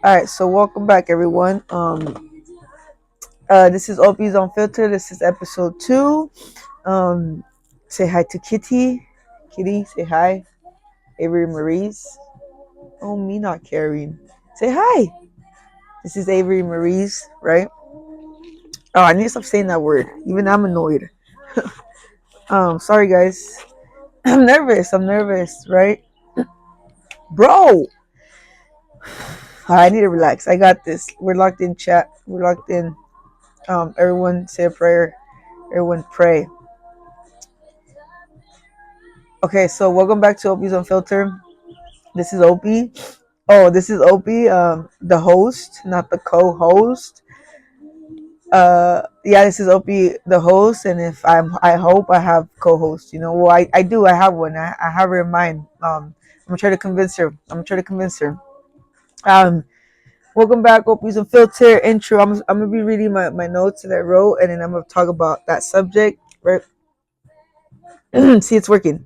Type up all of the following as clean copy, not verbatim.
All right, so welcome back, everyone. This is OPIIS unfiltered. This is episode 2. Say hi to Kitty. Kitty, say hi. Avery Maurice. Oh, me not caring. Say hi. This is Avery Maurice, right? Oh, I need to stop saying that word. Even I'm annoyed. Sorry guys. I'm nervous. I'm nervous, right, bro? I need to relax. I got this. We're locked in chat. We're locked in. Everyone say a prayer. Everyone pray. Okay, so welcome back to OP's Unfiltered. This is Opie. Oh, this is Opie, the host, not the co-host. Yeah, this is Opie, the host, and I hope I have co-host. Well, I do. I have one. I have her in mind. I'm gonna try to convince her. Um, Welcome back, Opie's Unfiltered intro. I'm gonna be reading my notes that I wrote, and then I'm gonna talk about that subject. Right? See, it's working.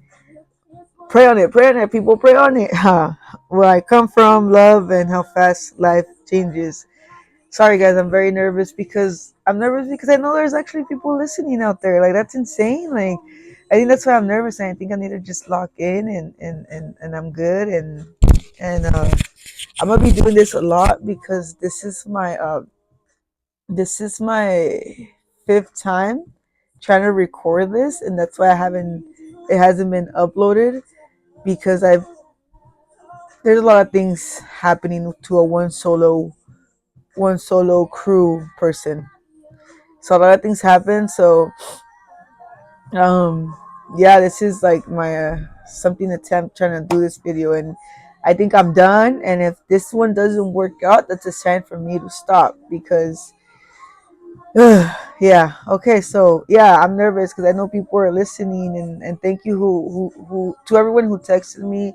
Pray on it, people. Pray on it. Where I come from, love, and how fast life changes. Sorry, guys, I'm nervous because I know there's actually people listening out there. Like, that's insane. Like, I think that's why I'm nervous. And I think I need to just lock in and I'm good. And I'm gonna be doing this a lot because this is my fifth time trying to record this, and that's why it hasn't been uploaded because there's a lot of things happening to a one solo crew person. So a lot of things happen. So um yeah, this is like my something attempt trying to do this video, and I think I'm done. And if this one doesn't work out, that's a sign for me to stop because yeah. Okay, so yeah, I'm nervous because I know people are listening, and thank you who to everyone who texted me,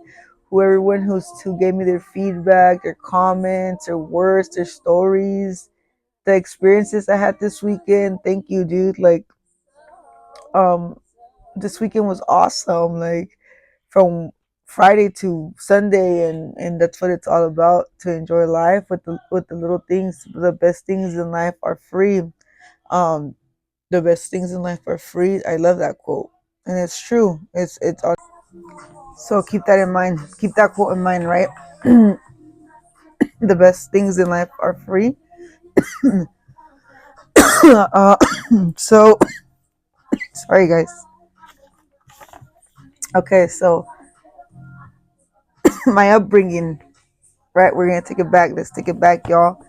who gave me their feedback, their comments, their words, their stories, the experiences I had this weekend. Thank you, dude. Like, um this weekend was awesome. Like, from Friday to Sunday, and that's what it's all about, to enjoy life with the little things. The best things in life are free. Um the best things in life are free. I love that quote. And it's true. It's So keep that in mind. Keep that quote in mind, right? The best things in life are free. uh, so sorry guys. Okay, so my upbringing, right? We're gonna take it back. Let's take it back, y'all.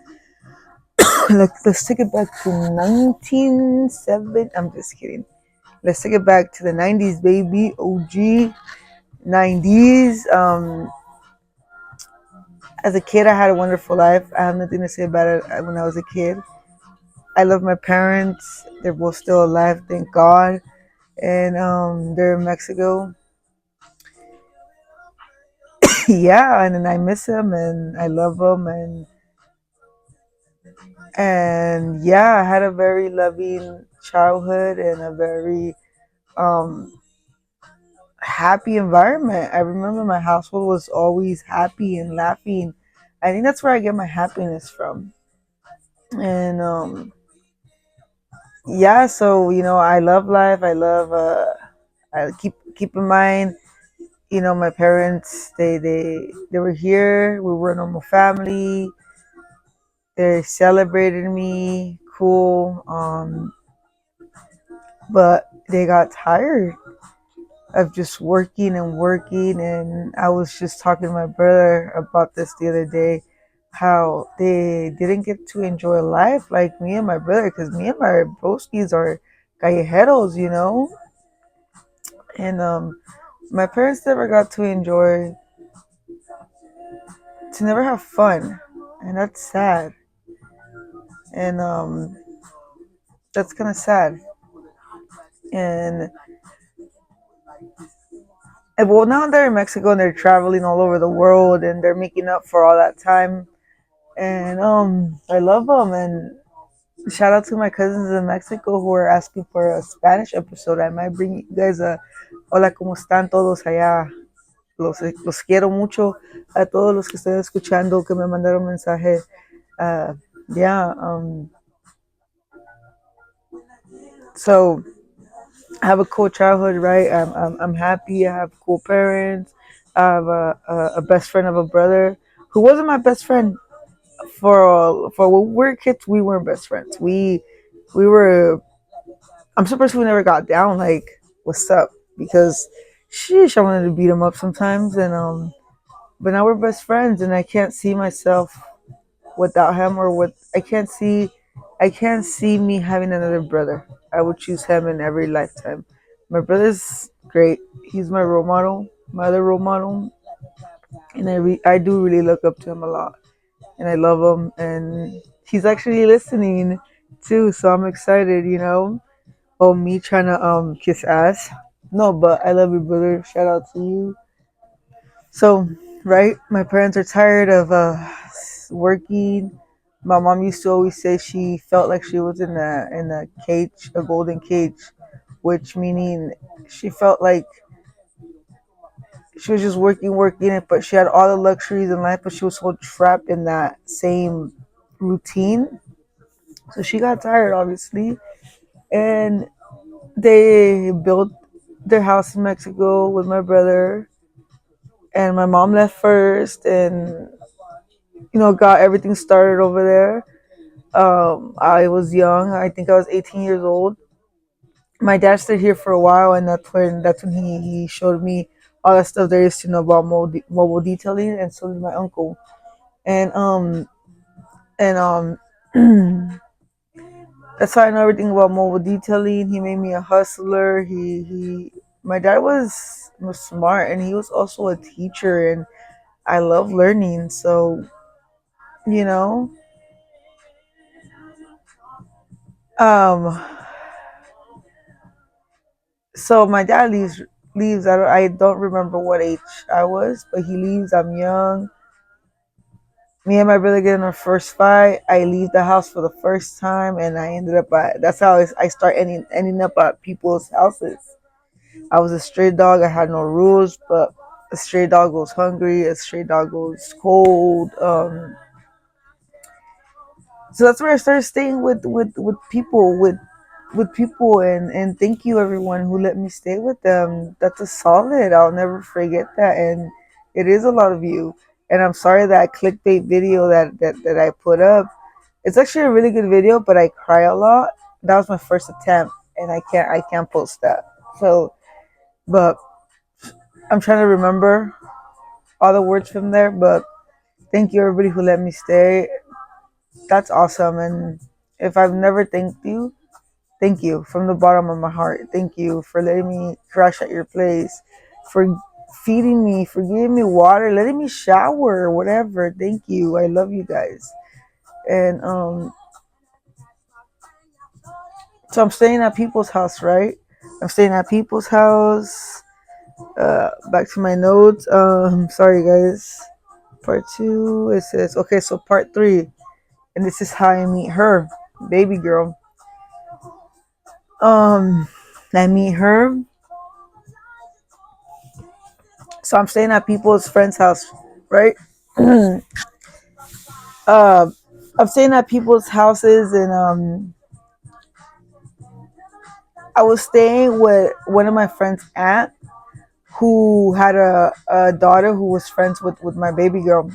Let's take it back to 1970. I'm just kidding. Let's take it back to the 90s, baby. OG 90s. As a kid, I had a wonderful life. I have nothing to say about it. When I was a kid, I love my parents. They're both still alive, thank God. And they're in Mexico. Yeah, and then I miss them and I love them, and yeah, I had a very loving childhood and a very um happy environment. I remember my household was always happy and laughing. I think that's where I get my happiness from. And yeah, so I love life. I keep in mind, my parents, they were here. We were a normal family. They celebrated me, cool. But they got tired of just working and working. And I was just talking to my brother about this the other day, how they didn't get to enjoy life like me and my brother, because me and my broskies are callejeros, and my parents never got to enjoy, to never have fun, and that's sad. And that's kind of sad. And well, now they're in Mexico and they're traveling all over the world and they're making up for all that time. And I love them. And shout out to my cousins in Mexico who are asking for a Spanish episode. I might bring you guys a hola, ¿cómo están todos allá? los quiero mucho a todos los que estén escuchando, que me mandaron mensaje. Uh, yeah. So I have a cool childhood, right? I'm happy. I have cool parents. I have a best friend of a brother who wasn't my best friend for when we were kids. We weren't best friends. We were. I'm surprised we never got down. Like, what's up? Because, sheesh, I wanted to beat him up sometimes, and but now we're best friends, and I can't see myself without him, or with I can't see me having another brother. I would choose him in every lifetime. My brother's great. He's my role model, my other role model, and I do really look up to him a lot, and I love him, and he's actually listening too, so I'm excited. Oh, me trying to kiss ass. No, but I love you, brother. Shout out to you. So, right, my parents are tired of working. My mom used to always say she felt like she was in a cage, a golden cage, which meaning she felt like she was just working, working, but she had all the luxuries in life, but she was so trapped in that same routine. So she got tired, obviously, and they built their house in Mexico with my brother, and my mom left first, and got everything started over there. I was young. I think I was 18 years old. My dad stayed here for a while, and that's when he showed me all the stuff there is to know about mobile detailing, and so did my uncle. And that's how I know everything about mobile detailing. He made me a hustler. My dad was smart, and he was also a teacher, and I love learning. So you know, um, so my dad leaves. I don't remember what age I was, but he leaves. I'm young. Me and my brother get in our first fight. I leave the house for the first time, and I ended up at. That's how I start ending up at people's houses. I was a stray dog. I had no rules, but a stray dog goes hungry. A stray dog goes cold. So that's where I started staying with people with people, and thank you everyone who let me stay with them. That's a solid. I'll never forget that, and it is a lot of you. And I'm sorry that clickbait video that I put up. It's actually a really good video, but I cry a lot. That was my first attempt, and I can't post that. So, but I'm trying to remember all the words from there. But thank you everybody who let me stay. That's awesome. And if I've never thanked you, thank you from the bottom of my heart. Thank you for letting me crash at your place, for feeding me, for giving me water, letting me shower, whatever. Thank you. I love you guys. And so I'm staying at people's house, right? I'm staying at people's house. Back to my notes. Sorry guys. Part two. It says okay. So part three, and this is how I meet her, baby girl. Um, I meet her. So I'm staying at people's friends' house, right? uh, I'm staying at people's houses, and I was staying with one of my friend's aunt who had a daughter who was friends with my baby girl.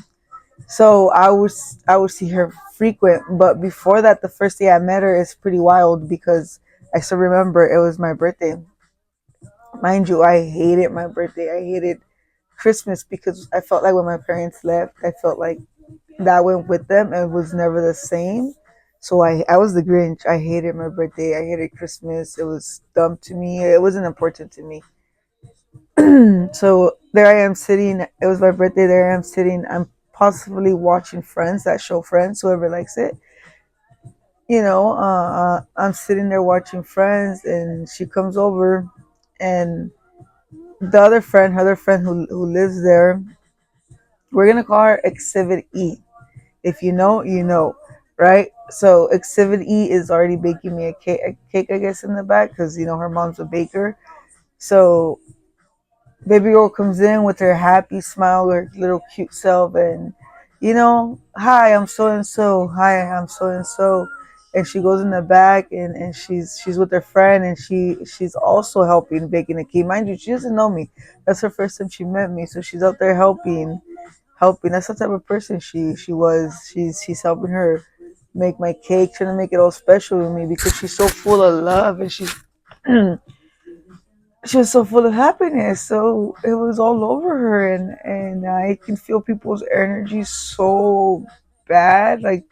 So I would see her frequent, but before that, the first day I met her is pretty wild because I still remember it was my birthday. Mind you, I hated my birthday. I hated Christmas because I felt like when my parents left, I felt like that went with them and was never the same. So I was the Grinch. I hated my birthday. I hated Christmas. It was dumb to me. It wasn't important to me. So there I am sitting. It was my birthday. There I am sitting. I'm possibly watching Friends, that show Friends, whoever likes it. I'm sitting there watching Friends, and she comes over, and the other friend, her other friend who lives there, we're gonna call her Exhibit E. If you know, you know, right? So Exhibit E is already baking me a cake, I guess, in the back because her mom's a baker. So Baby girl comes in with her happy smile, her little cute self, and hi, I'm so and so. Hi, I'm so and so. And she goes in the back, and she's with her friend, and she's also helping baking the cake. Mind you, she doesn't know me. That's her first time she met me, so she's out there helping. That's the type of person she was. She's helping her make my cake, trying to make it all special with me because she's so full of love, and she was so full of happiness. So it was all over her, and I can feel people's energy so bad. Like,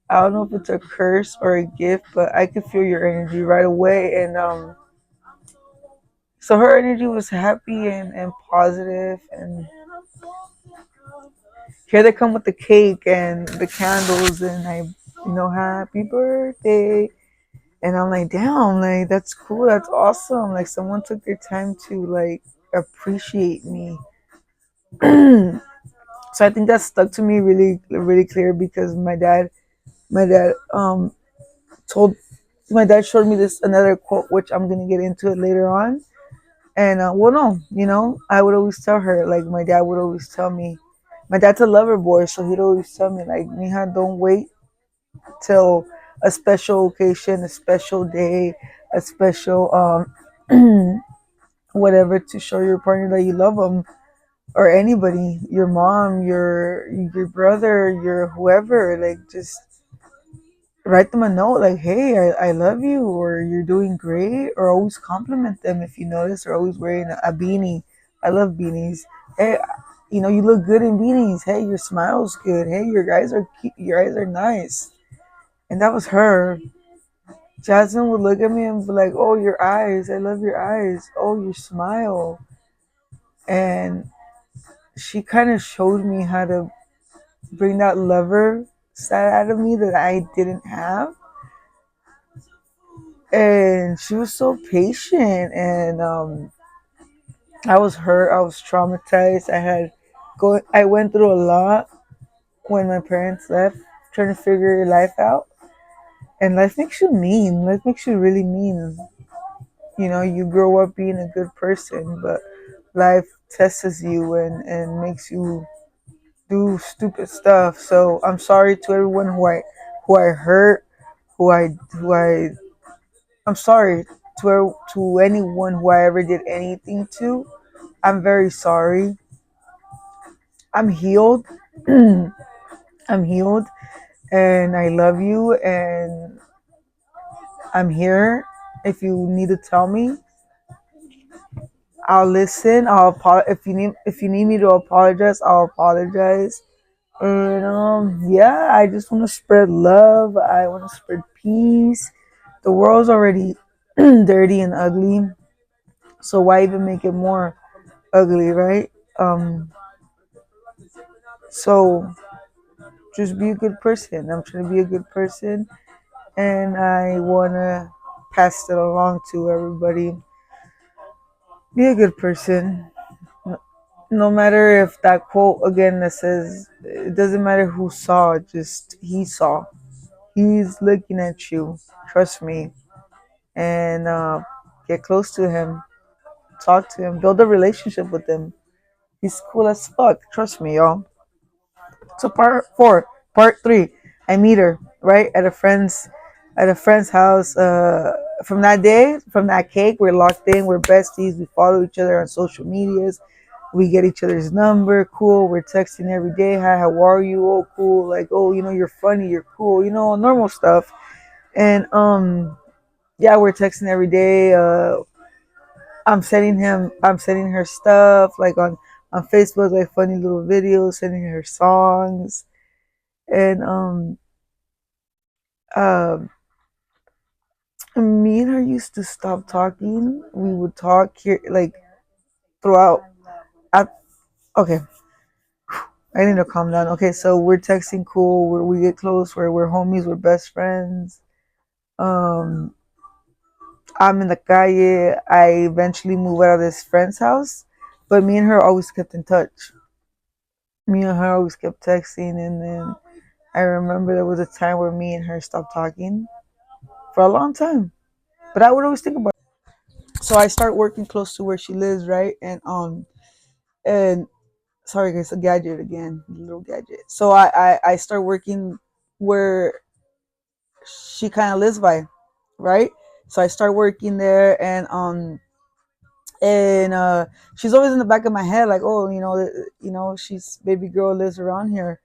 I don't know if it's a curse or a gift, but I could feel your energy right away. And so her energy was happy and positive. And here they come with the cake and the candles, and happy birthday. And I'm like, damn, like that's cool, that's awesome. Like someone took their time to like appreciate me. So I think that stuck to me really, really clear because my dad told my dad showed me this another quote, which I'm gonna get into it later on. And well, no, I would always tell her, like my dad would always tell me. My dad's a lover boy, so he'd always tell me, like, Mija, don't wait till a special occasion, a special day, a special whatever to show your partner that you love them, or anybody, your mom, your brother, your whoever. Like, just write them a note, like, hey, I love you, or you're doing great, or always compliment them if you notice they're always wearing a beanie. I love beanies. Hey, you look good in beanies. Hey, your smile's good. Hey, your eyes are nice. And that was her. Jasmine would look at me and be like, "Oh, your eyes! I love your eyes. Oh, your smile." And she kind of showed me how to bring that lover side out of me that I didn't have. And she was so patient, and I was hurt. I was traumatized. I went through a lot when my parents left, trying to figure life out. And life makes you mean. Life makes you really mean. You grow up being a good person, but life tests you and makes you do stupid stuff. So I'm sorry to everyone who I hurt, who I I'm sorry to anyone who I ever did anything to. I'm very sorry. I'm healed. I'm healed, and I love you, and I'm here. If you need to tell me, I'll listen. If you need me to apologize, I'll apologize. And yeah, I just want to spread love. I want to spread peace. The world's already dirty and ugly, so why even make it more ugly, right? So just be a good person. I'm trying to be a good person, and I wanna pass it along to everybody. Be a good person. No matter if that quote again that says it doesn't matter who saw, just he saw. He's looking at you. Trust me, and get close to him. Talk to him. Build a relationship with him. He's cool as fuck. Trust me, y'all. So part 3, I meet her right at a friend's house. From that day, from that cake, we're locked in. We're besties. We follow each other on social medias. We get each other's number. Cool. We're texting every day. Hi, how are you? Oh, cool. Like, oh, you're funny. You're cool. Normal stuff. And yeah, we're texting every day. I'm sending her stuff like on Facebook, like funny little videos, sending her songs. And um me and her used to stop talking. We would talk here like throughout. I, okay, I need to calm down. Okay, so we're texting cool. We get close. We're homies. We're best friends. Um, I'm in the calle. I eventually move out of this friend's house, but me and her always kept in touch. Me and her always kept texting, and then I remember there was a time where me and her stopped talking for a long time. But I would always think about it. So I start working close to where she lives, right? And And sorry guys, a gadget again, a little gadget. So I start working where she kind of lives by, right? So I start working there, and she's always in the back of my head, like, oh, she's baby girl lives around here.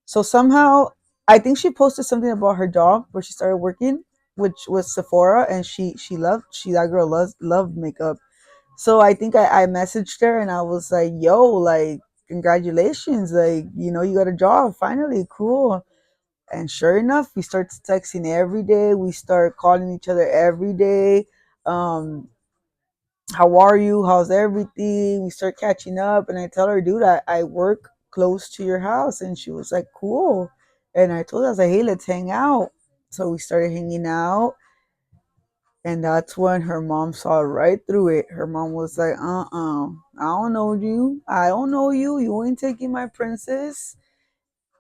So somehow, I think she posted something about her job where she started working, which was Sephora, and she that girl loves loved makeup. So I think I messaged her and I was like, yo, like, congratulations, like, you got a job finally, cool. And sure enough, we start texting every day. We start calling each other every day. Um, how are you? How's everything? We start catching up, and I tell her, dude, I work close to your house, and she was like, cool. And I told her, I was like, hey, let's hang out. So we started hanging out, and that's when her mom saw right through it. Her mom was like, I don't know you. I don't know you. You ain't taking my princess.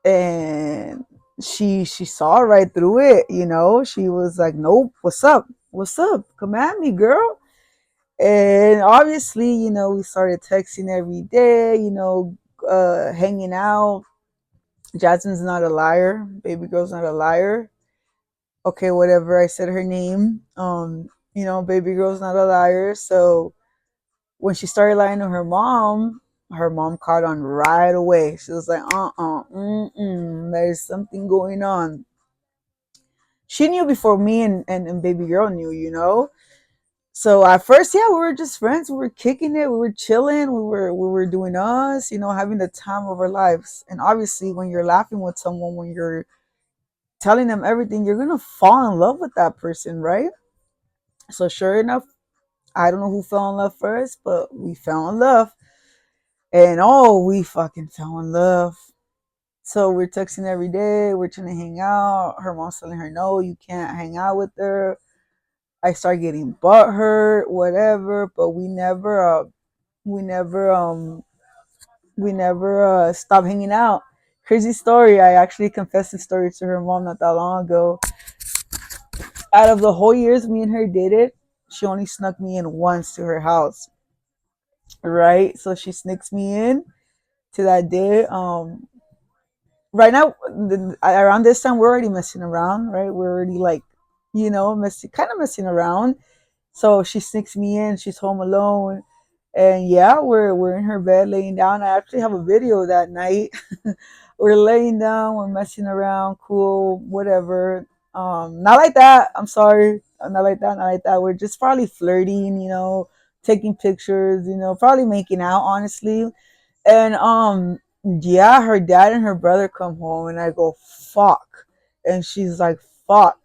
And she saw right through it. She was like, nope, what's up? What's up? Come at me, girl. And obviously, we started texting every day, hanging out. Jasmine's not a liar. Baby girl's not a liar. Okay, whatever. I said her name. Baby girl's not a liar. So when she started lying to her mom caught on right away. She was like, there's something going on. She knew before me and baby girl knew. So at first, yeah, we were just friends. We were kicking it. We were chilling. We were doing us, having the time of our lives. And obviously, when you're laughing with someone, when you're telling them everything, you're gonna fall in love with that person, right? So sure enough, I don't know who fell in love first, but we fell in love. And oh, we fucking fell in love. So we're texting every day. We're trying to hang out. Her mom's telling her, no, you can't hang out with her. I start getting butthurt, whatever. But we never, stopped hanging out. Crazy story. I actually confessed this story to her mom not that long ago. Out of the whole years me and her dated, she only snuck me in once to her house. Right? So she sneaks me in to that day. Right now, around this time, we're already messing around, right? We're already like, kind of messing around. So she sneaks me in. She's home alone, and yeah, we're in her bed laying down. I actually have a video of that night. We're laying down. We're messing around. Cool, whatever. Not like that. I'm sorry. Not like that. Not like that. We're just probably flirting. Taking pictures. Probably making out. Honestly, and yeah, her dad and her brother come home and I go, fuck. And she's like, fuck,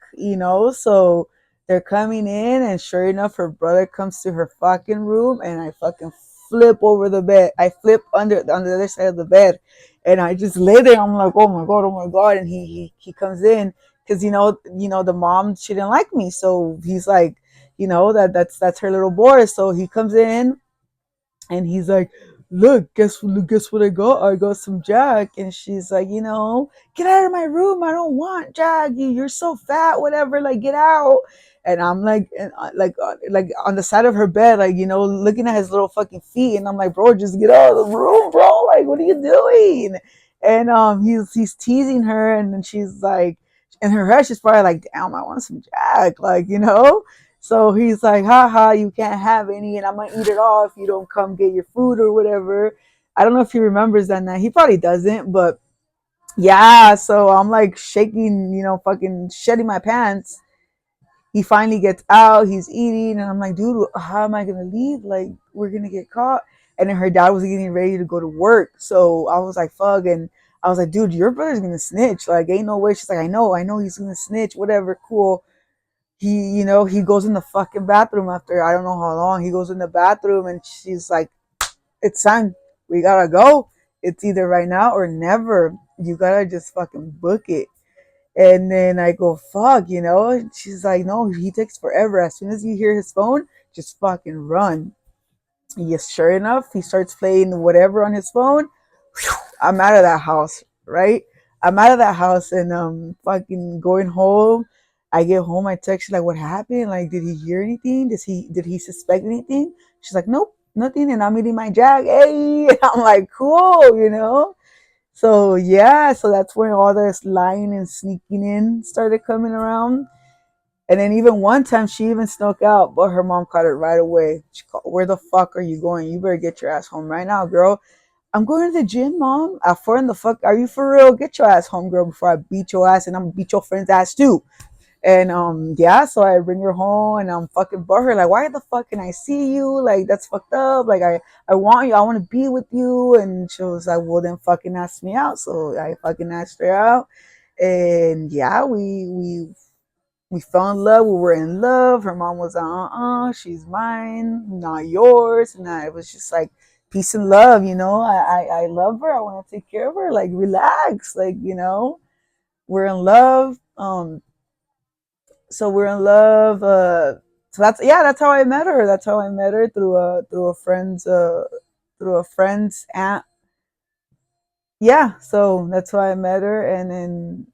So they're coming in and sure enough her brother comes to her fucking room and I fucking flip over the bed. I flip on the other side of the bed and I just lay there. I'm like, oh my god. And he comes in because the mom, she didn't like me. So he's like, that's her little boy. So he comes in and he's like, look, guess what I got? I got some Jack. And she's like, get out of my room. I don't want Jack. You're so fat, whatever. Like, get out. And I'm like, like on the side of her bed, like, looking at his little fucking feet. And I'm like, bro, just get out of the room, bro. Like, what are you doing? And he's teasing her, and then she's like, in her head, she's probably like, damn, I want some Jack, like, So he's like, haha, you can't have any, and I'm gonna eat it all if you don't come get your food or whatever. I don't know if he remembers that night. He probably doesn't, but yeah, so I'm like shaking, fucking shedding my pants. He finally gets out, he's eating, and I'm like, dude, how am I gonna leave? Like, we're gonna get caught. And then her dad was getting ready to go to work. So I was like, fuck. And I was like, dude, your brother's gonna snitch. Like, ain't no way. She's like, I know he's gonna snitch, whatever, cool. He goes in the fucking bathroom after I don't know how long. He goes in the bathroom and she's like, it's time. We gotta go. It's either right now or never. You gotta just fucking book it. And then I go, fuck. She's like, no, he takes forever. As soon as you hear his phone, just fucking run. Yes, sure enough, he starts playing whatever on his phone. Whew, I'm out of that house, right? I'm out of that house and fucking going home. I get home, I text her like, what happened? Like, did he hear anything? Did he suspect anything? She's like, nope. nothing, and I'm eating my Jack. Hey, I'm like, cool, So yeah, so that's when all this lying and sneaking in started coming around. And then even one time she even snuck out, but her mom caught it right away. She called, "Where the fuck are you going? You better get your ass home right now, girl." "I'm going to the gym, mom." "At 4 in the fuck, are you for real? Get your ass home, girl, before I beat your ass, and I'm gonna beat your friend's ass too. And yeah, so I bring her home and I'm fucking butthurt. Like, why the fuck can I see you? Like, that's fucked up. Like, I want you, I want to be with you. And she was like, well, then fucking ask me out. So I fucking asked her out. And yeah, we fell in love. We were in love. Her mom was like, she's mine, not yours. And I was just like, peace and love, I love her. I want to take care of her. Like, relax. Like, we're in love. So we're in love. So that's how I met her. That's how I met her through a friend's aunt. Yeah, so that's how I met her, and then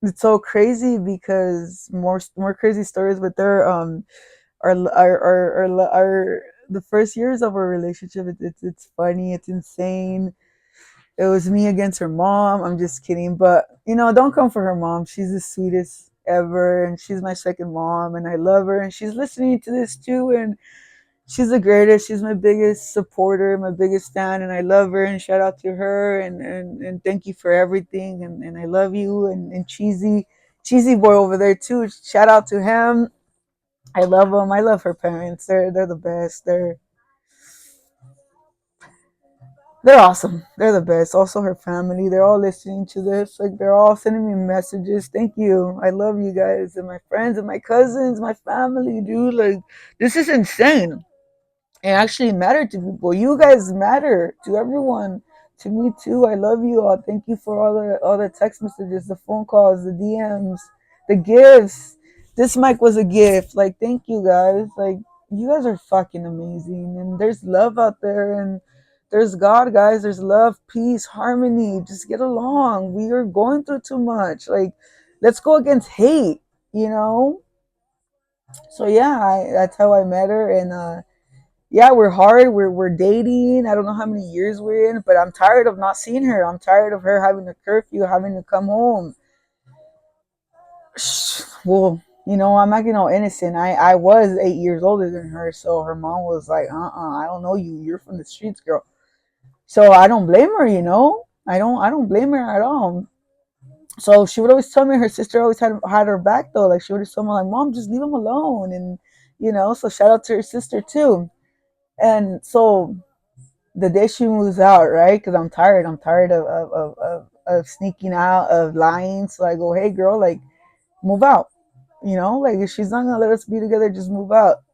it's so crazy because more crazy stories with her. Our the first years of our relationship. It's funny. It's insane. It was me against her mom. I'm just kidding. But, don't come for her mom. She's the sweetest ever. And she's my second mom. And I love her. And she's listening to this too. And she's the greatest. She's my biggest supporter, my biggest fan. And I love her. And shout out to her. And thank you for everything. And I love you. And Cheesy Boy over there too. Shout out to him. I love him. I love her parents. They're the best. They're awesome. They're the best. Also, her family. They're all listening to this. Like, they're all sending me messages. Thank you. I love you guys and my friends and my cousins, my family, dude. Like, this is insane. It actually mattered to people. You guys matter to everyone. To me too. I love you all. Thank you for all the text messages, the phone calls, the DMs, the gifts. This mic was a gift. Like, thank you guys. Like, you guys are fucking amazing. And there's love out there, and there's God, guys. There's love, peace, harmony. Just get along. We are going through too much. Like, let's go against hate, you know? So yeah, that's how I met her. And yeah, we're hard. We're dating. I don't know how many years we're in, but I'm tired of not seeing her. I'm tired of her having a curfew, having to come home. Well, I'm acting all innocent. I was 8 years older than her, so her mom was like, I don't know you. You're from the streets, girl. So I don't blame her. I don't blame her at all. So she would always tell me her sister always had her back though. Like, she would always tell me like, Mom, just leave him alone. And so shout out to her sister too. And so the day she moves out, right? Because I'm tired. I'm tired of sneaking out, of lying. So I go, hey, girl, like, move out. Like, if she's not gonna let us be together, just move out.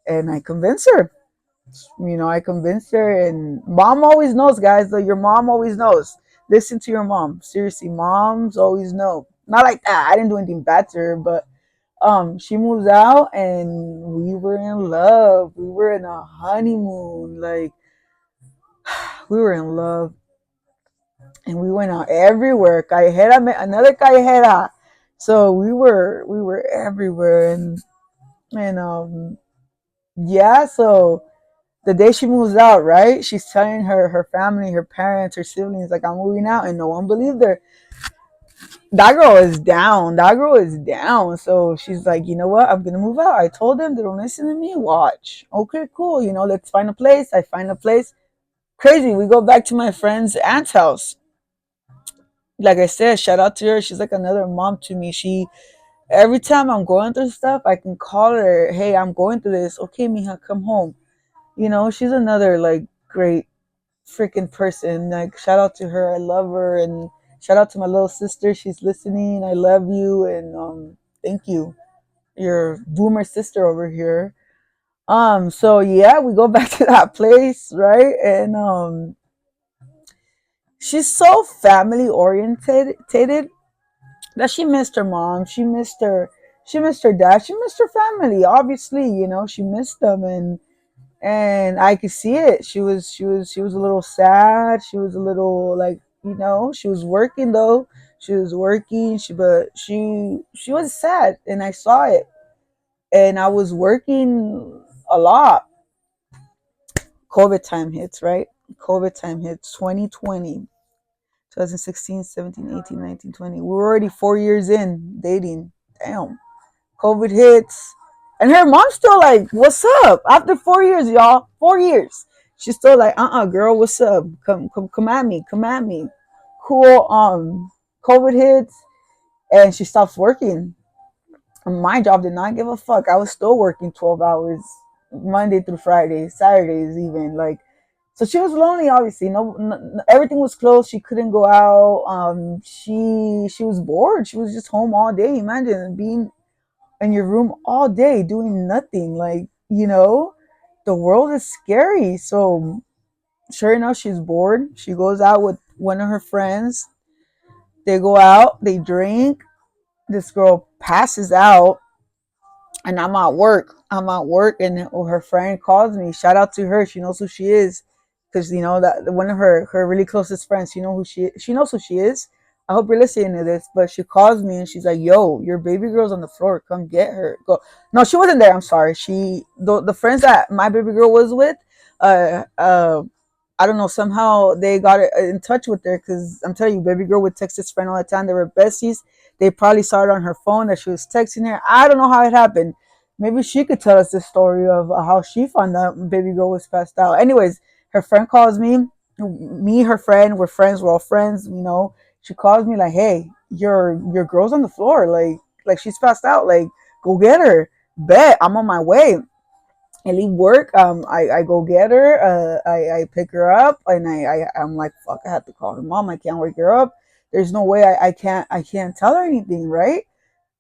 And I convince her. I convinced her, and mom always knows, guys. Though your mom always knows. Listen to your mom. Seriously, moms always know. Not like that. I didn't do anything bad to her, but she moves out, and we were in love. We were in a honeymoon. Like, we were in love, and we went out everywhere. Callejera met another callejera, so we were everywhere, and yeah. So the day she moves out, right? She's telling her family, her parents, her siblings, like, I'm moving out, and no one believed her. That girl is down. That girl is down. So she's like, you know what? I'm gonna move out. I told them they don't listen to me. Watch. Okay, cool. Let's find a place. I find a place. Crazy. We go back to my friend's aunt's house. Like I said, shout out to her. She's like another mom to me. She Every time I'm going through stuff, I can call her. Hey, I'm going through this. Okay, Mija, come home. She's another like great freaking person. Like, shout out to her. I love her. And shout out to my little sister. She's listening. I love you, and thank you. Your boomer sister over here. So yeah, we go back to that place, right? And she's so family oriented that she missed her mom. She missed her dad. She missed her family. Obviously, she missed them, and I could see it. She was a little sad. She was a little like, she was working though. She was working. She was sad, and I saw it. And I was working a lot. COVID time hits, right? COVID time hits 2020, 2016, 17, 18, 19, 20. We're already 4 years in dating. Damn. COVID hits. And her mom's still like, what's up? After 4 years, y'all. 4 years. She's still like, girl, what's up? Come at me. Come at me. Cool. COVID hits and she stops working. And my job did not give a fuck. I was still working 12 hours Monday through Friday, Saturdays even. Like, so she was lonely, obviously. No, everything was closed. She couldn't go out. She was bored. She was just home all day. Imagine being in your room all day doing nothing. Like, the world is scary. So sure enough, she's bored. She goes out with one of her friends. They go out. They drink. This girl passes out and I'm at work. And her friend calls me. Shout out to her. She knows who she is, because that one of her really closest friends. She know who she knows who she is. I hope you're listening to this. But she calls me and she's like, "Yo, your baby girl's on the floor. Come get her." Go. No, she wasn't there. I'm sorry. The friends that my baby girl was with, uh, uh, I don't know. Somehow they got in touch with her, because I'm telling you, baby girl would text this friend all the time. They were besties. They probably saw it on her phone that she was texting her. I don't know how it happened. Maybe she could tell us the story of how she found out baby girl was passed out. Anyways, her friend calls me. Me, her friend, we're friends. We're all friends. She calls me like, "Hey, your girl's on the floor. Like she's passed out. Like, go get her. Bet I'm on my way." I leave work. I go get her. I pick her up, and I'm like, fuck. I have to call her mom. I can't wake her up. There's no way I can't tell her anything, right?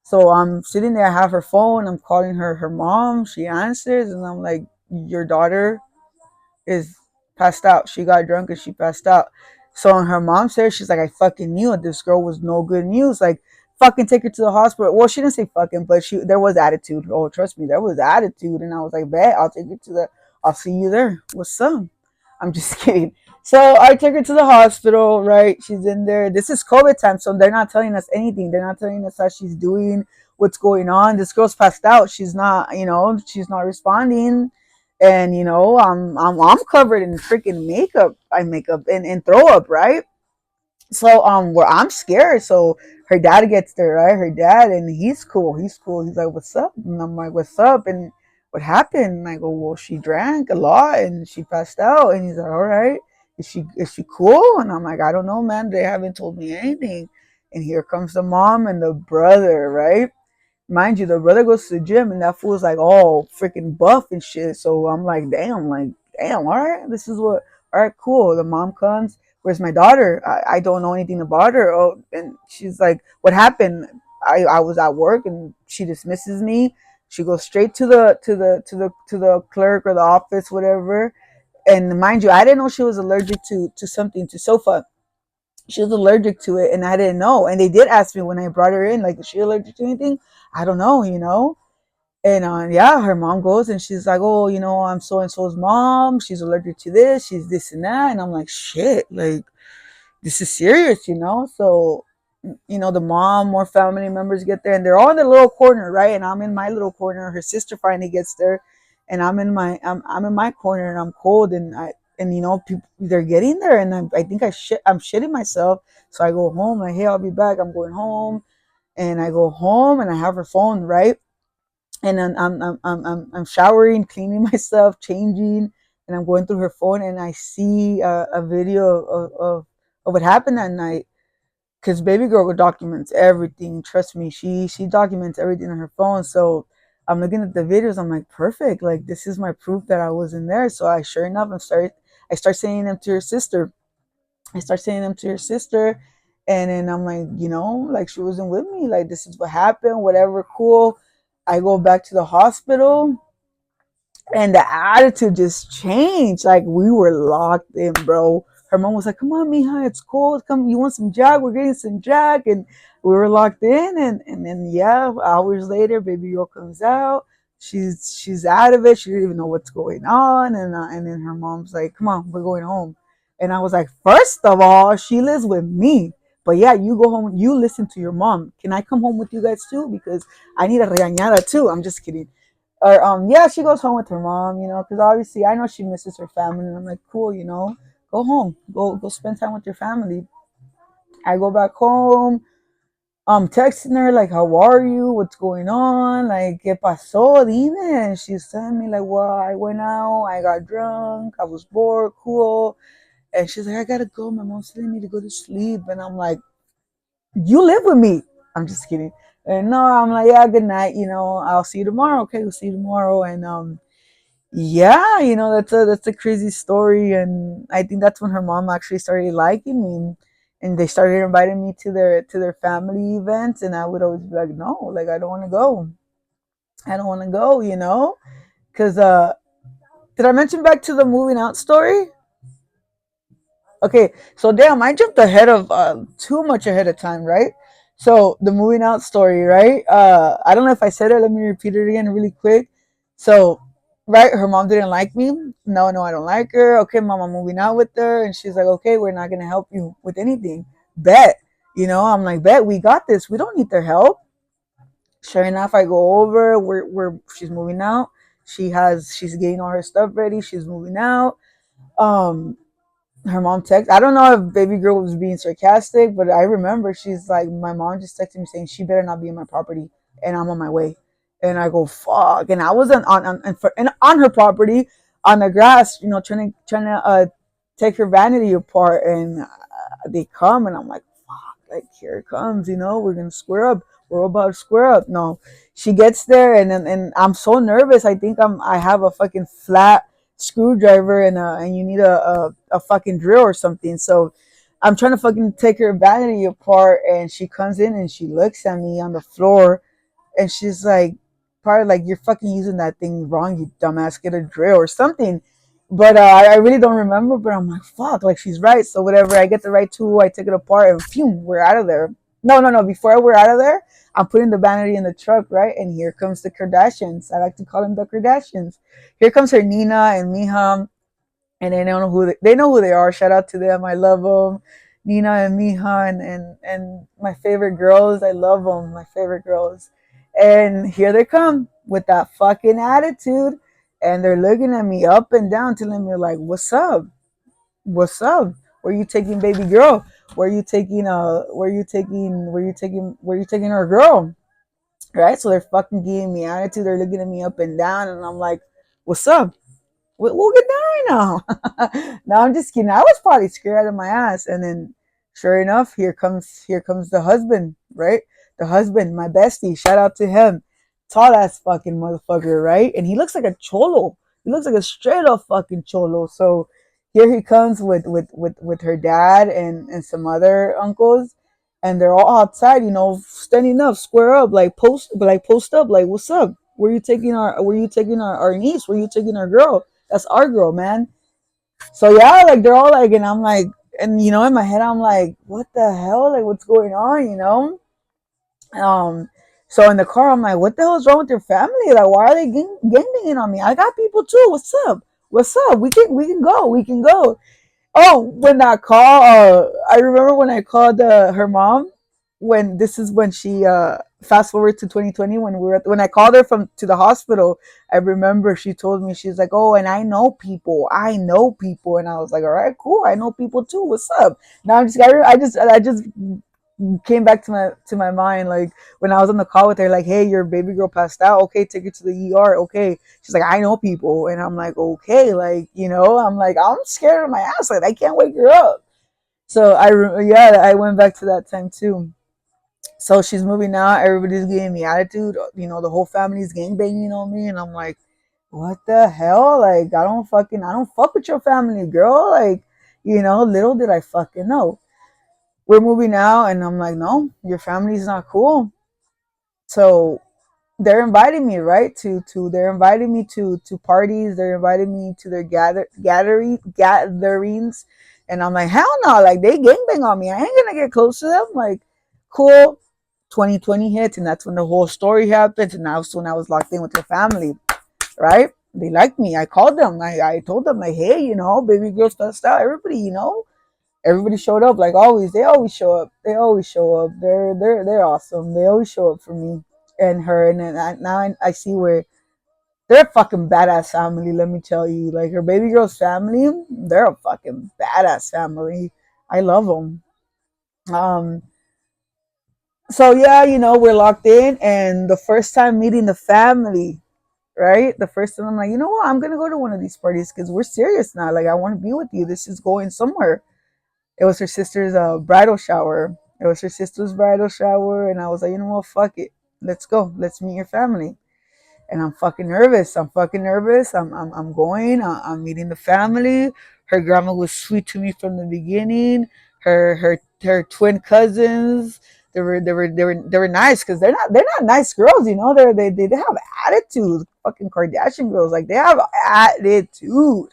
So I'm sitting there. I have her phone. I'm calling her mom. She answers, and I'm like, your daughter is passed out. She got drunk and she passed out. So when her mom said, she's like, I fucking knew it. This girl was no good news. Like, fucking take her to the hospital. Well, she didn't say fucking, but there was attitude. Oh, trust me, there was attitude. And I was like, bet, I'll see you there. What's up? I'm just kidding. So I take her to the hospital, right? She's in there. This is COVID time, so they're not telling us anything. They're not telling us how she's doing, what's going on. This girl's passed out. She's not responding. And I'm covered in freaking makeup, eye makeup, and throw up, right? So where I'm scared. So her dad gets there, right? Her dad, and he's cool. He's cool. He's like, "What's up?" And I'm like, "What's up?" And what happened? And I go, "Well, she drank a lot and she passed out." And he's like, "All right, is she cool?" And I'm like, "I don't know, man. They haven't told me anything." And here comes the mom and the brother, right? Mind you, the brother goes to the gym and that fool's like all freaking buff and shit. So I'm like, damn, all right, all right, cool. The mom comes. Where's my daughter? I don't know anything about her. Oh, and she's like, what happened? I was at work and she dismisses me. She goes straight to the clerk or the office, whatever. And mind you, I didn't know she was allergic to something, to sofa. She was allergic to it and I didn't know. And they did ask me when I brought her in, like, is she allergic to anything? I don't know. And yeah, her mom goes and she's like, oh, I'm so and so's mom. She's allergic to this. She's this and that. And I'm like, shit, like, this is serious. So, the mom, more family members get there and they're all in the little corner, right? And I'm in my little corner. Her sister finally gets there and I'm in my corner and I'm cold and people, they're getting there and I think I'm shitting myself. So I go home like, hey, I'll be back. I'm going home. And I go home and I have her phone, right? And then I'm showering, cleaning myself, changing, and I'm going through her phone and I see a video of what happened that night. Because baby girl documents everything. Trust me, she documents everything on her phone. So I'm looking at the videos. I'm like, perfect. Like, this is my proof that I was in there. So sure enough, I start sending them to her sister. And then I'm like, like, she wasn't with me. Like, this is what happened. Whatever, cool. I go back to the hospital and the attitude just changed. Like, we were locked in, bro. Her mom was like, come on, mija, it's cold. Come, you want some Jack? We're getting some Jack. And we were locked in. And then, yeah, hours later, baby girl comes out. She's out of it. She didn't even know what's going on. And then her mom's like, come on, we're going home. And I was like, first of all, she lives with me. But yeah, you go home. You listen to your mom. Can I come home with you guys too? Because I need a regañada too. I'm just kidding. or yeah, she goes home with her mom, you know, because obviously I know she misses her family, and I'm like, cool, you know, go home, go spend time with your family. I go back home. I'm texting her like, "How are you? What's going on? Like, ¿qué pasó? Dime." And she's telling me like, "Well, I went out. I got drunk. I was bored. Cool." And she's like, "I gotta go. My mom's telling me to go to sleep." And I'm like, "You live with me." I'm just kidding. And no, I'm like, "Yeah, good night. You know, I'll see you tomorrow. Okay, we'll see you tomorrow." And yeah, you know, that's a crazy story, and I think that's when her mom actually started liking me, and they started inviting me to their family events, and I would always be like, no, like I don't want to go, I don't want to go, you know, because did I mention back to the moving out story? Okay, so damn, I jumped ahead of too much ahead of time, right? So the moving out story, right? I don't know if I said it. Let me repeat it again really quick. So, right, her mom didn't like me. No, no, I don't like her. Okay, mom, I'm moving out with her, and she's like, okay, we're not gonna help you with anything. Bet, you know, I'm like, bet we got this. We don't need their help. Sure enough, I go over. She's moving out. She's getting all her stuff ready. She's moving out. Um, her mom text. I don't know if baby girl was being sarcastic, but I remember she's like, my mom just texted me saying she better not be in my property, and I'm on my way. And I go fuck, and I was on her property on the grass, you know, trying to take her vanity apart, and they come, and I'm like here it comes, you know, we're gonna square up. We're about to square up. No, she gets there, and I'm so nervous. I have a fucking flat screwdriver, and you need a fucking drill or something. So I'm trying to fucking take her vanity apart, and she comes in and she looks at me on the floor, and she's like, probably like, you're fucking using that thing wrong, you dumbass, get a drill or something. But I really don't remember, but I'm like, fuck, like she's right. So whatever, I get the right tool, I take it apart, and phew, we're out of there. No, no, no, before we're out of there, I'm putting the vanity in the truck, right? And here comes the Kardashians. I like to call them the Kardashians. Here comes her Nina and Miha, and they don't know they know who they are. Shout out to them. I love them. Nina and Miha, and my favorite girls. I love them. My favorite girls. And here they come with that fucking attitude, and they're looking at me up and down, telling me like, "What's up? What's up? Where you taking baby girl? Where you taking our girl?" Right? So they're fucking giving me attitude. They're looking at me up and down, and I'm like, "What's up? We'll get down right now." No, I'm just kidding. I was probably scared out of my ass. And then, sure enough, here comes the husband, right? The husband, my bestie. Shout out to him. Tall ass fucking motherfucker, right? And he looks like a cholo. He looks like a straight up fucking cholo. So here he comes with her dad and some other uncles, and they're all outside, you know, standing up, square up, like post up, like what's up? Where you taking our niece? Where you taking our girl? That's our girl, man. So yeah, like they're all like, and I'm like, and you know, in my head, I'm like, what the hell? Like, what's going on? You know? Um, so in the car, I'm like, what the hell is wrong with your family? Like, why are they gangbanging on me? I got people too. What's up? What's up? We can go. We can go. Oh, when that call, I remember when I called her mom. When this is when she fast forward to 2020 when when I called her from to the hospital. I remember she told me, she's like, "Oh, and I know people," and I was like, "All right, cool, I know people too. What's up?" Now I just came back to my mind, like when I was on the call with her, like, "Hey, your baby girl passed out. Okay, take her to the ER. Okay." She's like, "I know people," and I'm like, "Okay," like, you know, I'm like, I'm scared of my ass, like I can't wake her up. So yeah, I went back to that time too. So she's moving out. Everybody's giving me attitude. You know, the whole family's gangbanging on me, and I'm like, what the hell? Like, I don't fuck with your family, girl. Like, you know, little did I fucking know. We're moving out, and I'm like, no, your family's not cool. So they're inviting me, right, to they're inviting me to parties. They're inviting me to their gatherings, and I'm like, hell no, like they gangbang on me, I ain't gonna get close to them. Like, cool. 2020 hits, and that's when the whole story happens, and that's when I was locked in with their family, right? They liked me. I called them. I told them like, hey, you know, baby girl's passed out. Everybody, you know, everybody showed up like always. They always show up. They always show up. They're awesome. They always show up for me and her. And then now I see where They're a fucking badass family, let me tell you. Like her baby girl's family, they're a fucking badass family. I love them. Um, so yeah, we're locked in, and the first time meeting the family, right? The first time I'm like, you know what? I'm gonna go to one of these parties because we're serious now. Like I want to be with you. This is going somewhere. It was her sister's bridal shower. It was her sister's bridal shower, and I was like, you know what? Fuck it. Let's go. Let's meet your family. And I'm fucking nervous. I'm fucking nervous. I'm going. I'm meeting the family. Her grandma was sweet to me from the beginning. Her twin cousins. They were nice because they're not nice girls. They have attitude. Fucking Kardashian girls, like they have attitude.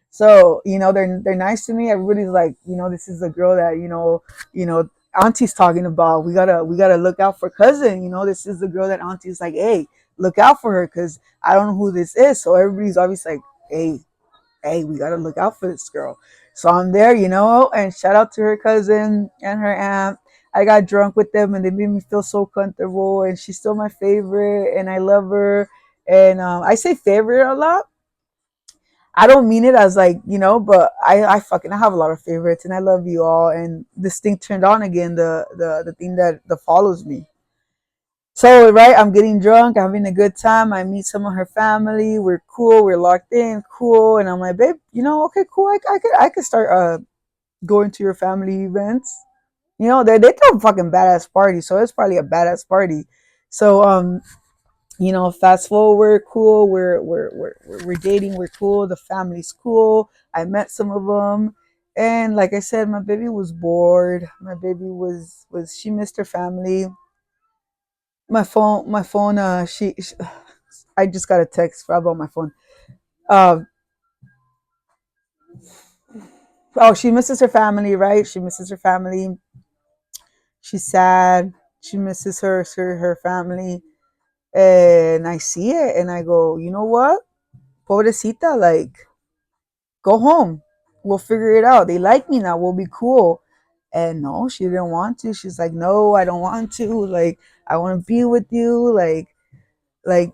So they're nice to me. Everybody's like, this is a girl that Auntie's talking about. We gotta look out for cousin. This is the girl that Auntie's like, hey, look out for her because I don't know who this is. So everybody's always like, hey, we gotta look out for this girl. So I'm there, and shout out to her cousin and her aunt. I got drunk with them and they made me feel so comfortable. And she's still my favorite, and I love her. And I say favorite a lot. I don't mean it as like, but I fucking I have a lot of favorites and I love you all. And this thing turned on again, the thing that follows me. So right, I'm getting drunk, I'm having a good time. I meet some of her family. We're cool, we're locked in, cool. And I'm like, babe, okay, cool. I could start going to your family events. They throw a fucking badass party, so it's probably a badass party. So fast forward, cool. We're dating. We're cool. The family's cool. I met some of them, and like I said, my baby was bored. My baby was she missed her family. My phone. I just got a text about my phone. Uh, oh, she misses her family, right? She misses her family. She's sad. She misses her family, and I see it, and I go, you know what, pobrecita, like go home. We'll figure it out. They like me now. We'll be cool. And no, she didn't want to. She's like, no, I don't want to. Like, I want to be with you. Like, all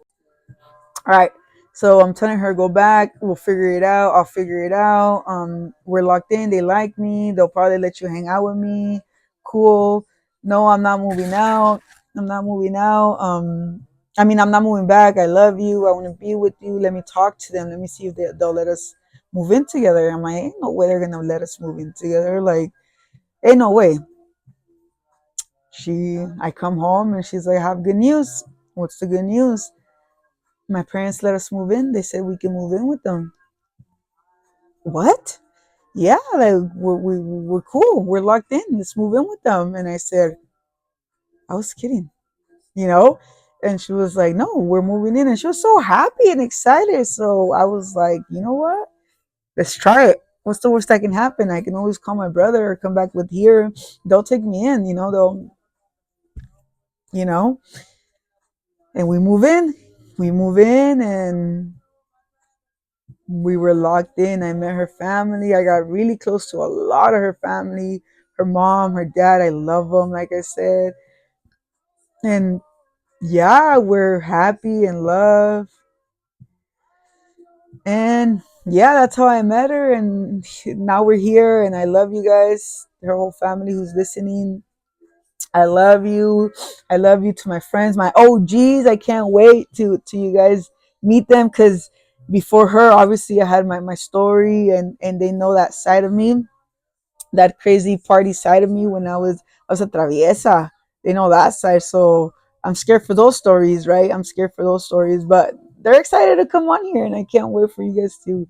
right. So I'm telling her, go back. We'll figure it out. I'll figure it out. We're locked in. They like me. They'll probably let you hang out with me. Cool. No, I'm not moving out. I'm not moving out. I'm not moving back. I love you. I want to be with you. Let me talk to them. Let me see if they'll let us move in together. I'm like, ain't no way they're gonna let us move in together. Like, ain't no way. I come home and she's like, I have good news. What's the good news? My parents let us move in. They said we can move in with them. What? Yeah, like we're cool. We're locked in. Let's move in with them. And I said, I was kidding, you know? And she was like, no, we're moving in. And she was so happy and excited. So I was like, you know what? Let's try it. What's the worst that can happen? I can always call my brother or come back with here. They'll take me in, you know, and we move in. We move in and we were locked in. I met her family. I got really close to a lot of her family, her mom, her dad. I love them, like I said. And yeah, we're happy and love. And yeah, that's how I met her. And now we're here. And I love you guys, her whole family who's listening. I love you. I love you to my friends, my OGs. I can't wait to you guys meet them because before her, obviously, I had my story and they know that side of me, that crazy party side of me when I was a traviesa. They know that side, so I'm scared for those stories, right? I'm scared for those stories, but they're excited to come on here, and I can't wait for you guys to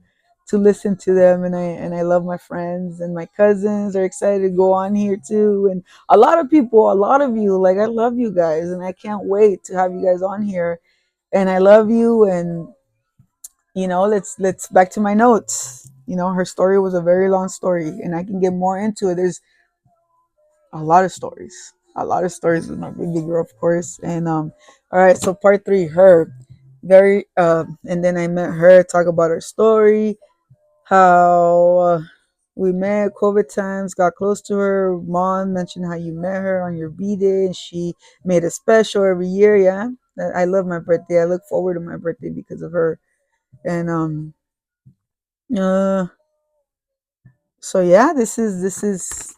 listen to them. And I love my friends and my cousins. They're excited to go on here too, and a lot of people, a lot of you, like I love you guys, and I can't wait to have you guys on here. And I love you, and let's back to my notes. Her story was a very long story and I can get more into it. There's a lot of stories with my baby girl, of course. And all right, so part three, her very and then I met her, talk about her story, how We met COVID times, got close to her. Mom mentioned how you met her on your B day, and she made a special every year. Yeah, I love my birthday. I look forward to my birthday because of her. And uh, so yeah, this is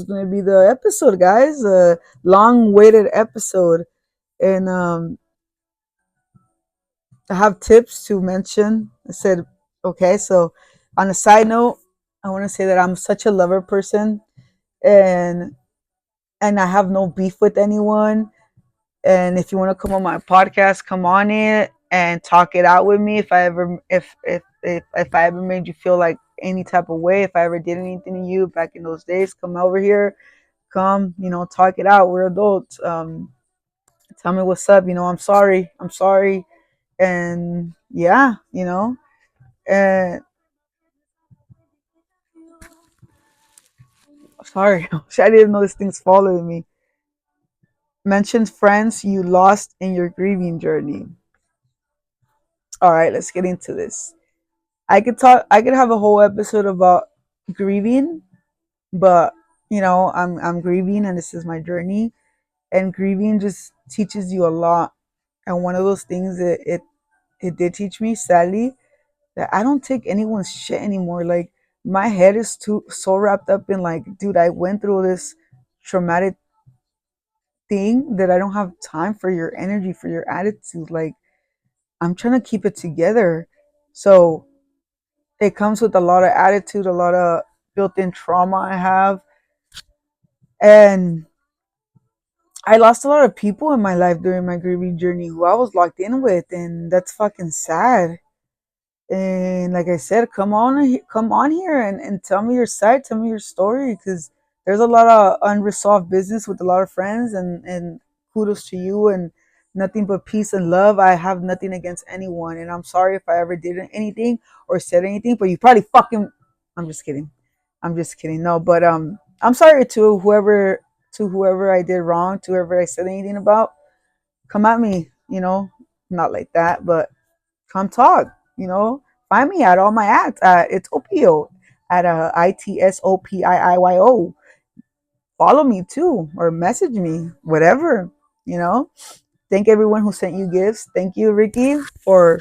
gonna be the episode, guys. A long-awaited episode, and I have tips to mention. I said, okay, so on a side note, I want to say that I'm such a lover person, and I have no beef with anyone. And if you want to come on my podcast, come on it and talk it out with me. If I ever made you feel like any type of way, if I ever did anything to you back in those days, come over here, come, talk it out. We're adults. Tell me what's up. I'm sorry. I'm sorry. And yeah, and sorry. I didn't know this thing's following me. Mention friends you lost in your grieving journey. All right, let's get into this. I could have a whole episode about grieving, but I'm grieving and this is my journey, and grieving just teaches you a lot. And one of those things that it did teach me, sadly, that I don't take anyone's shit anymore. Like, my head is too so wrapped up in, like, dude, I went through this traumatic thing that I don't have time for your energy, for your attitude. Like, I'm trying to keep it together. So it comes with a lot of attitude, a lot of built-in trauma I have. And I lost a lot of people in my life during my grieving journey who I was locked in with, and that's fucking sad. And like I said, come on here and tell me your side, tell me your story, because there's a lot of unresolved business with a lot of friends, and kudos to you, and nothing but peace and love. I have nothing against anyone, and I'm sorry if I ever did anything or said anything, but you probably fucking, I'm just kidding. I'm just kidding. No, but I'm sorry to whoever I did wrong, to whoever I said anything about. Come at me, not like that, but come talk, find me at all my ads. It's Opio at ITSOPIIYO. Follow me too, or message me, whatever, you know. Thank everyone who sent you gifts. Thank you, Ricky, for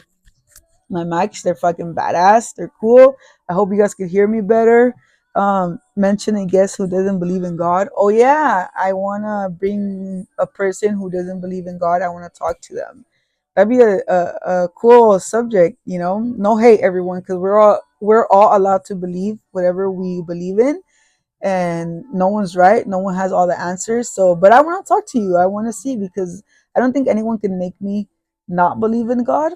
my mics. They're fucking badass. They're cool. I hope you guys could hear me better. Mention a guest who doesn't believe in God. Oh yeah, I wanna bring a person who doesn't believe in God. I wanna talk to them. That'd be a cool subject. No hate, everyone, because we're all allowed to believe whatever we believe in, and no one's right. No one has all the answers. So, but I want to talk to you. I want to see, because I don't think anyone can make me not believe in God.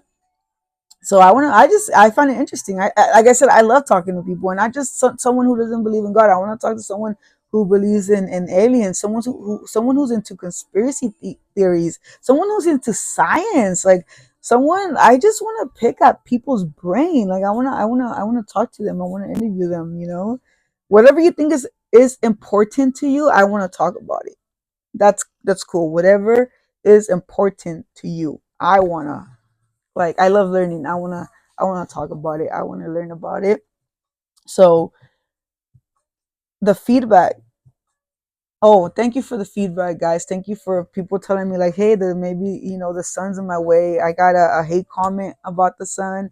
So I find it interesting. Like I said, I love talking to people, and not just someone who doesn't believe in God. I want to talk to someone who believes in aliens, someone who's into conspiracy theories, someone who's into science, like someone. I just want to pick at people's brain. Like, I want to talk to them. I want to interview them. Whatever you think is important to you, I want to talk about it. That's cool. Whatever is important to you, I wanna, like, I love learning. I wanna talk about it. I wanna learn about it. So the feedback. Oh, thank you for the feedback, guys. Thank you for people telling me, like, hey, maybe the sun's in my way. I got a hate comment about the sun,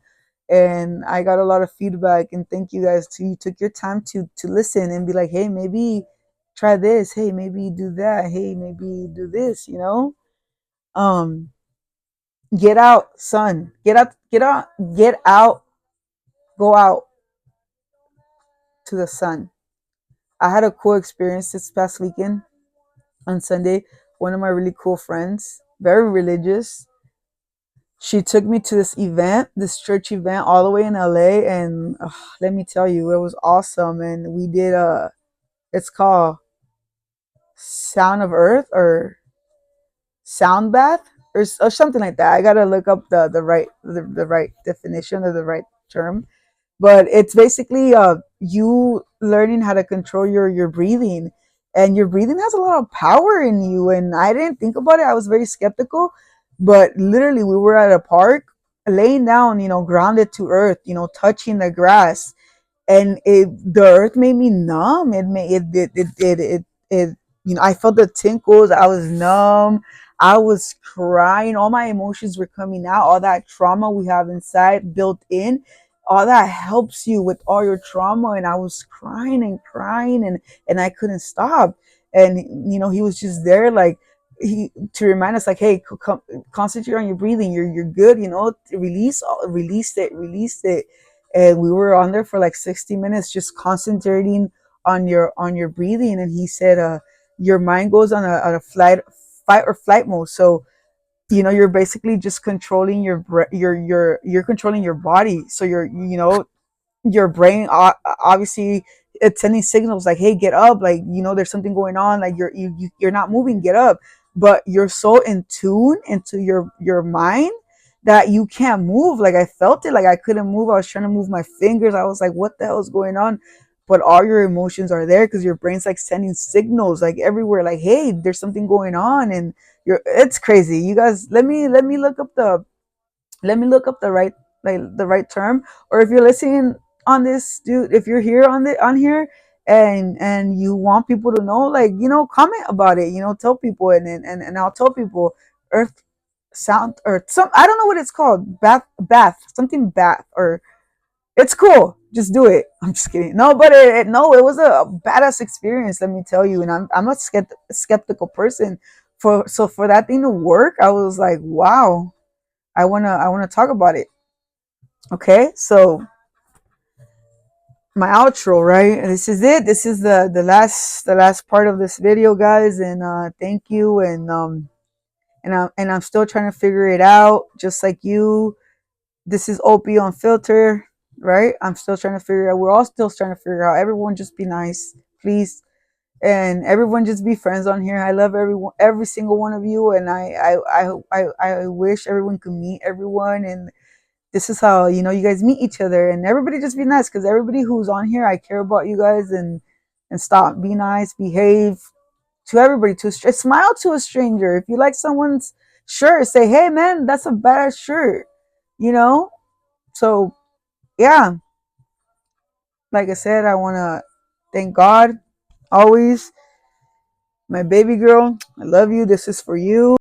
and I got a lot of feedback. And thank you guys too. You took your time to listen and be like, hey, maybe try this. Hey, maybe do that. Hey, maybe do this. Um, get out, son. Get out. Get out. Get out. Go out to the sun. I had a cool experience this past weekend on Sunday. One of my really cool friends, very religious, she took me to this event, this church event, all the way in LA, and let me tell you, it was awesome. And we did it's called Sound of Earth, or Sound Bath, or something like that. I gotta look up the right definition, or the right term. But it's basically you learning how to control your breathing, and your breathing has a lot of power in you. And I didn't think about it. I was very skeptical, but literally we were at a park, laying down, grounded to earth, touching the grass, and the earth made me numb. It made it I felt the tinkles. I was numb. I was crying. All my emotions were coming out. All that trauma we have inside built in, all that helps you with all your trauma. And I was crying and crying, and I couldn't stop. And he was just there, like, he to remind us, like, hey, concentrate on your breathing. You're good. Release it. And we were on there for like 60 minutes just concentrating on your breathing. And he said, your mind goes on a fight or flight mode. So you're basically just controlling you're controlling your body. So your brain, obviously, it's sending signals like, hey, get up, like, there's something going on, like you're not moving, get up. But you're so in tune into your mind that you can't move. Like, I felt it, like I couldn't move. I was trying to move my fingers. I was like, what the hell is going on? But all your emotions are there because your brain's like sending signals like everywhere, like, hey, there's something going on. And it's crazy. You guys, let me look up the right, like, the right term. Or if you're listening on this, dude, if you're here on here, and you want people to know, like, comment about it, tell people. And I'll tell people, earth sound, or some, I don't know what it's called, bath something, bath, or it's cool, just do it. I'm just kidding. No, but no, it was a badass experience, let me tell you. And I'm a skeptical person. For that thing to work, I was like, wow. I wanna talk about it. Okay, so my outro, right? This is it. This is the last part of this video, guys. And thank you. And I'm still trying to figure it out, just like you. This is OP Unfiltered, right? I'm still trying to figure it out. We're all still trying to figure out. Everyone just be nice, please. And everyone just be friends on here. I love everyone, every single one of you. And I wish everyone could meet everyone. And this is how you guys meet each other. And everybody just be nice, because everybody who's on here, I care about you guys. And stop, be nice, behave to everybody. Smile to a stranger. If you like someone's shirt, say, hey man, that's a badass shirt. you know so yeah, like I said, I want to thank God always. My baby girl, I love you. This is for you.